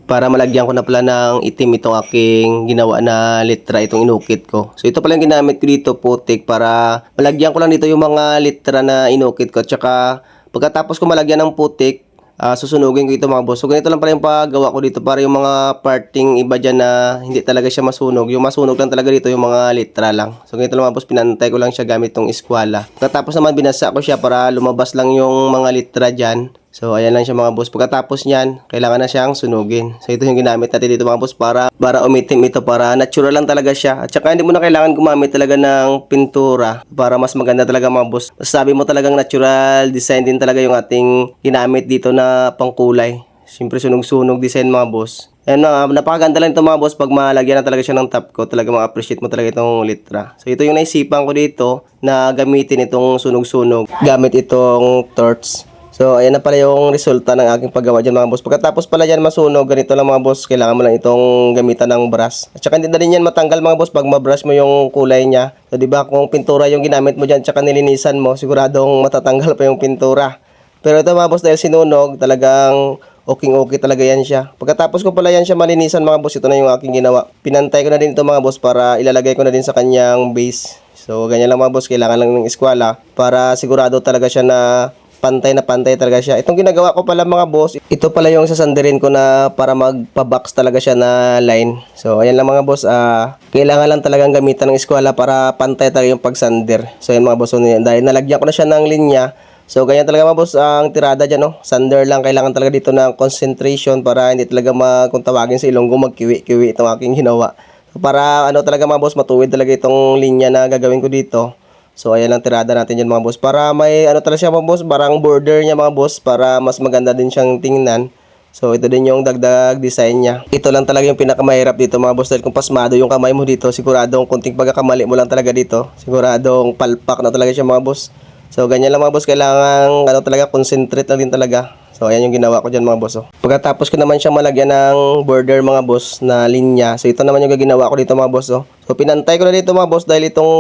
para malagyan ko na pala ng itim itong aking ginawa na litra, itong inukit ko. So ito pala yung ginamit ko dito, putik, para malagyan ko lang dito yung mga litra na inukit ko. Tsaka pagkatapos ko malagyan ng putik, susunugin ko ito mga boss. So ganito lang pala yung paggawa ko dito para yung mga parting iba dyan na hindi talaga siya masunog. Yung masunog lang talaga dito yung mga litra lang. So ganito lang mga boss, pinantay ko lang siya gamit tong eskwala. Pagkatapos naman binasa ko siya para lumabas lang yung mga litra dyan. So ayan lang siya mga boss. Pagkatapos niyan, kailangan na siyang sunugin. So ito yung ginamit natin dito mga boss para umitim ito, para natural lang talaga siya. At saka hindi mo na kailangan gumamit talaga ng pintura para mas maganda talaga mga boss. Sabi mo talagang natural design din talaga yung ating ginamit dito na pangkulay. Siyempre sunog-sunog design mga boss. Ayan, napakaganda lang ito mga boss pag malagyan na talaga siya ng top coat. Talaga ma-appreciate mo talaga itong litra. So ito yung naisipan ko dito na gamitin itong sunog-sunog gamit itong torch. So, ayan na pala yung resulta ng aking paggawa dyan mga boss. Pagkatapos pala dyan masunog, ganito lang mga boss. Kailangan mo lang itong gamitan ng brush. At saka hindi na rin yan matanggal mga boss pag mabrush mo yung kulay niya. So, diba kung pintura yung ginamit mo dyan, tsaka nilinisan mo, siguradong matatanggal pa yung pintura. Pero ito mga boss, dahil sinunog, talagang okay talaga yan siya. Pagkatapos ko pala yan siya malinisan mga boss, ito na yung aking ginawa. Pinantay ko na din ito mga boss para ilalagay ko na din sa kanyang base. So, ganyan lang mga boss, kailangan lang ng eskwala para sigurado talaga siya na pantay talaga siya. Itong ginagawa ko pala mga boss, ito pala yung sasandirin ko na para magpa-box talaga siya na line. So ayan lang mga boss, kailangan lang talagang gamitan ng eskwala para pantay talaga yung pagsandir. So ayan mga boss, dahil nalagyan ko na siya ng linya. So ganyan talaga mga boss ang tirada dyan, no? Sander lang, kailangan talaga dito ng concentration para hindi talaga kung tawagin sa Ilonggo, magkiwi-kiwi itong aking ginawa. So, para ano talaga mga boss, matuwid talaga itong linya na gagawin ko dito. So ayan lang tirada natin dyan mga boss, para may ano talaga siya mga boss, parang border niya mga boss, para mas maganda din siyang tingnan. So ito din yung dagdag design niya. Ito lang talaga yung pinakamahirap dito mga boss, dahil kung pasmado yung kamay mo dito, siguradong kunting pagkakamali mo lang talaga dito, siguradong palpak na talaga siya mga boss. So ganyan lang mga boss, kailangan ano talaga, concentrate lang din talaga. So ayan yung ginawa ko dyan mga boss. Pagkatapos ko naman siya malagyan ng border mga boss na linya. So ito naman yung ginawa ko dito mga boss. So pinantay ko na dito mga boss dahil itong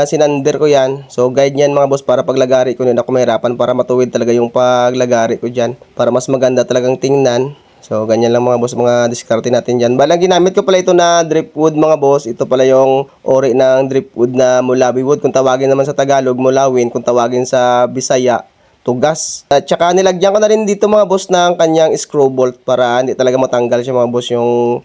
sinander ko yan. So guide yan mga boss para paglagari ko nila, ako mahirapan para matuwid talaga yung paglagari ko dyan, para mas maganda talagang tingnan. So ganyan lang mga boss, mga diskarte natin dyan. Balang ginamit ko pala ito na driftwood mga boss. Ito pala yung ori ng driftwood na Mulawi wood. Kung tawagin naman sa Tagalog, mulawin. Kung tawagin sa Bisaya, tugas. At saka nilagyan ko na rin dito mga boss ng kanyang screw bolt para hindi talaga matanggal siya mga boss, yung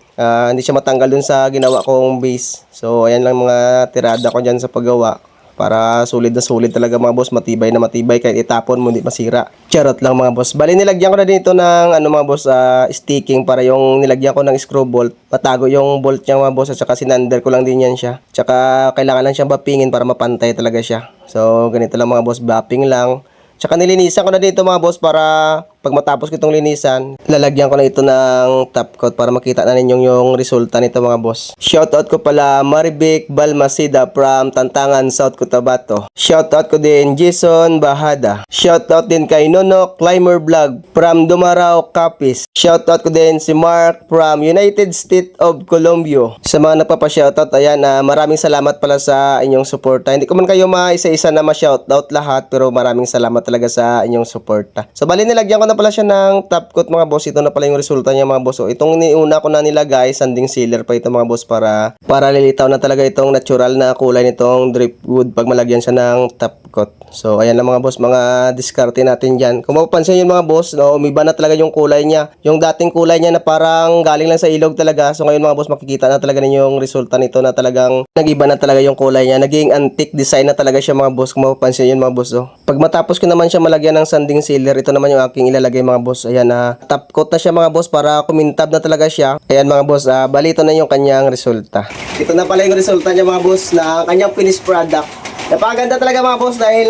hindi siya matanggal dun sa ginawa kong base. So ayan lang mga tirada ko dyan sa paggawa, para sulit na sulit talaga mga boss, matibay na matibay, kahit itapon mo hindi masira. Charot lang mga boss. Bali nilagyan ko na dito ng ano mga boss, sticking, para yung nilagyan ko ng screw bolt, matago yung bolt niya mga boss. At saka sinander ko lang din yan siya. Tsaka kailangan lang siyang bapingin para mapantay talaga siya. So ganito lang mga boss, bapping lang. Tsaka nilinisan ko na dito mga boss, para pag matapos ko itong linisan, lalagyan ko na ito ng top coat para makita na ninyong yung resulta nito mga boss. Shoutout ko pala Marivic Balmacida from Tantangan, South Cotabato. Shoutout ko din Jason Bahada. Shoutout din kay Nono Climber Vlog from Dumarao, Capiz. Shoutout ko din si Mark from United States of Colombia. Sa mga nagpapa-shoutout, ayan, maraming salamat pala sa inyong suporta. Hindi ko man kayo maisa-isa na ma-shoutout lahat, pero maraming salamat talaga sa inyong suporta. So bali nilagyan ko na pala siya ng top coat mga boss. Ito na pala yung resulta niya mga boss. So, itong niuna ko na nilagay, sanding sealer pa ito mga boss, para lilitaw na talaga itong natural na kulay nitong driftwood pag malagyan siya ng top coat. So ayan lang mga boss, mga diskarte natin dyan. Kung mapapansin yun mga boss, no, umiba na talaga yung kulay niya. Yung dating kulay niya na parang galing lang sa ilog talaga. So ngayon mga boss, makikita na talaga ninyo yung resulta nito, na talagang nag-iba na talaga yung kulay niya. Naging antique design na talaga siya mga boss, kung mapapansin yun mga boss. Pag matapos ko naman siya malagyan ng sanding sealer, ito naman yung aking ilalagay mga boss. Ayan, top coat na siya mga boss, para kumintab na talaga siya. Ayan mga boss, bali ito na yung kanyang resulta. Ito na pala yung resulta niya mga boss, na kanyang finished product. Napakaganda talaga mga boss, dahil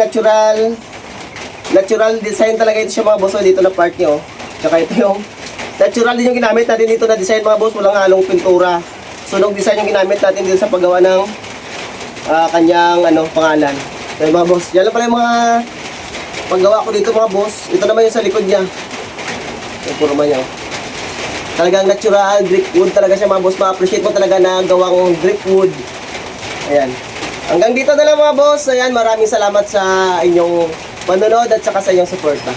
natural design talaga ito siya mga boss. Dito na part nyo. Tsaka ito yung natural din yung ginamit natin dito na design mga boss, walang halong pintura. Sunog design yung ginamit natin dito sa paggawa ng kanyang pangalan. So mga boss, yan lang pala yung mga paggawa ko dito mga boss. Ito naman yung sa likod niya. Yung purma niya. Talagang natural driftwood talaga siya mga boss. Ma-appreciate mo talaga na gawang driftwood. Ayan. Hanggang dito na lang mga boss. Ayan, maraming salamat sa inyong panonood at saka sa inyong suporta.